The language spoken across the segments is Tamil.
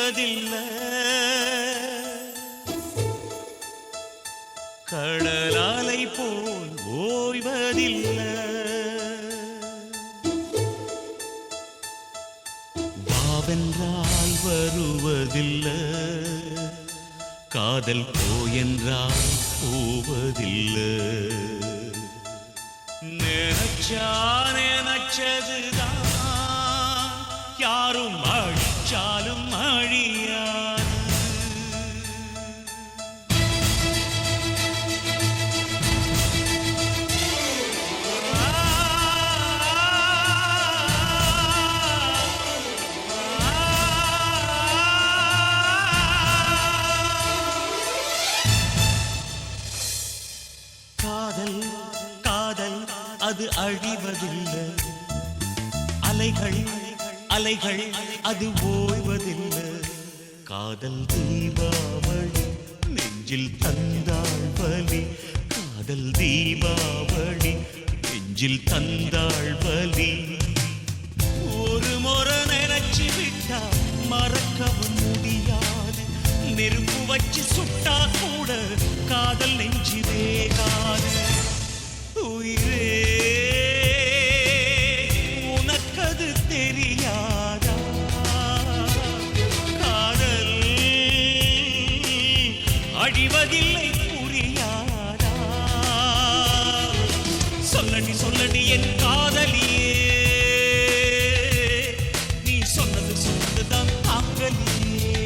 தீர்வதில்லை, கடலாலை போல் ஓய்வதில்லை. வாவென்றால் வருவதில்லை, காதல் போயென்றால் போவதில்லை. நினைச்சா நினைச்சதுதான் யாரும் அழிச்சாலும் அழியாது. காதல் காதல் அது அழிவதில்லை, அலைகள் அலைகள் அது ஓய்வதில்லை. காதல் தீபாவளி நெஞ்சில் தந்தாள் வலி, காதல் தீபாவளி நெஞ்சில் தந்தாள் வலி. ஒரு முறை நினைச்சு விட்டா மறக்கவும் முடியாது, நெருப்பு வச்சு சுட்டா கூட காதல் நெஞ்சு வேகாது. உயிரே உனக்கது தெரியாதா, காதல் அழிவதில்லை புரியாதா. சொல்லடி சொல்லடி என் காதலியே, நீ சொன்னது சொன்னதுதான் தாங்கலியே.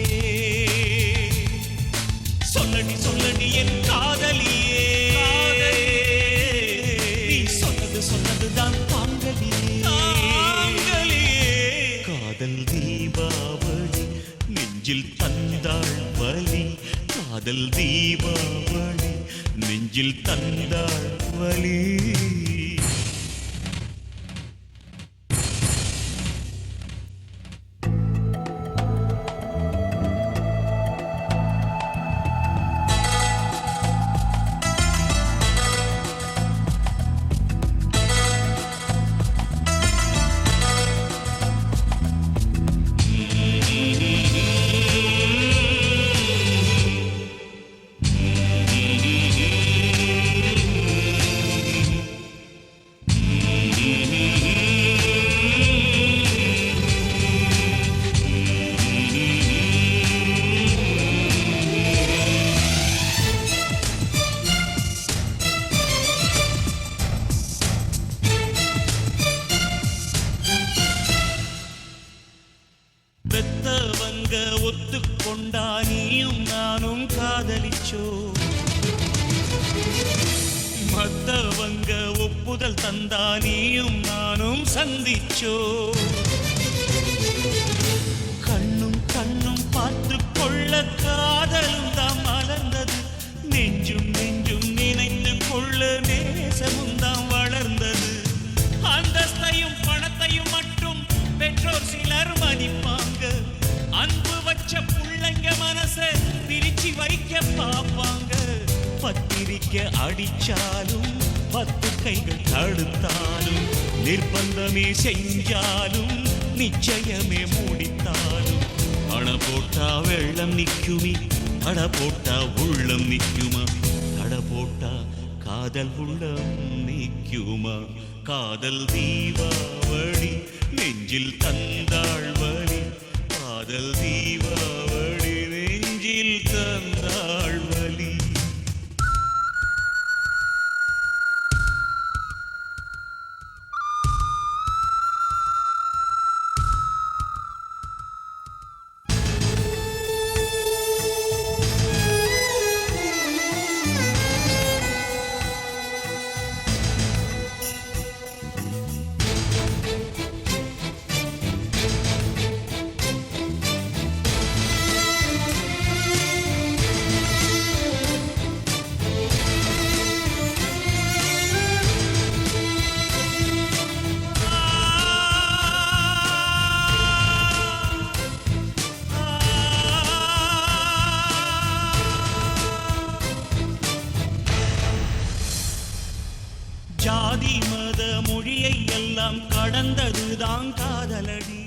சொல்லடி சொல்லடி என் காதலியே, நீ சொன்னது சொன்னதுதான் தாங்கலியே. காதல் தீபாவளி நெஞ்சில் தந்தாள் வலி, காதல் தீபாவளி நெஞ்சில் தந்தாள் வலி. பெத்தவங்க ஒத்துக்கொண்டா நீயும் நானும் காதலிச்சோ, மத்தவங்க ஒப்புதல் தந்தா நீயும் நானும் சந்திச்சோ. கண்ணும் கண்ணும் பார்த்து கொள்ள காதலும் தான் மலர்ந்தது, நெஞ்சும் நெஞ்சும் நினைத்து கொள்ள நேசமும் தான் வளர்ந்தது. அந்தஸ்தையும் பணத்தையும் மட்டும் பெற்றோர் சிலர் மதிப்பாங்க, அன்பு வச்ச புள்ளைங்க மனச பிரிச்சு வைக்க பாப்பாங்க. பத்திரிக்கை அடிச்சாலும் 10 கைகள் தடுத்தாலும், நிர்பந்தமே செஞ்சாலும் நிச்சயமே மூடித்தாலும், அண போட்டா வெள்ளம் நிக்குமி, அட போட்டா உள்ளம் நிக்குமா, அட போட்டா காதல் உள்ளம் நிக்குமா. காதல் தீபாவளி நெஞ்சில் தந்தாள் வலி, காதல் தீபாவளி நெஞ்சில் தந்தாள் வலி. ஜாதி மத மொழியை எல்லாம் கடந்ததுதான் காதலடி.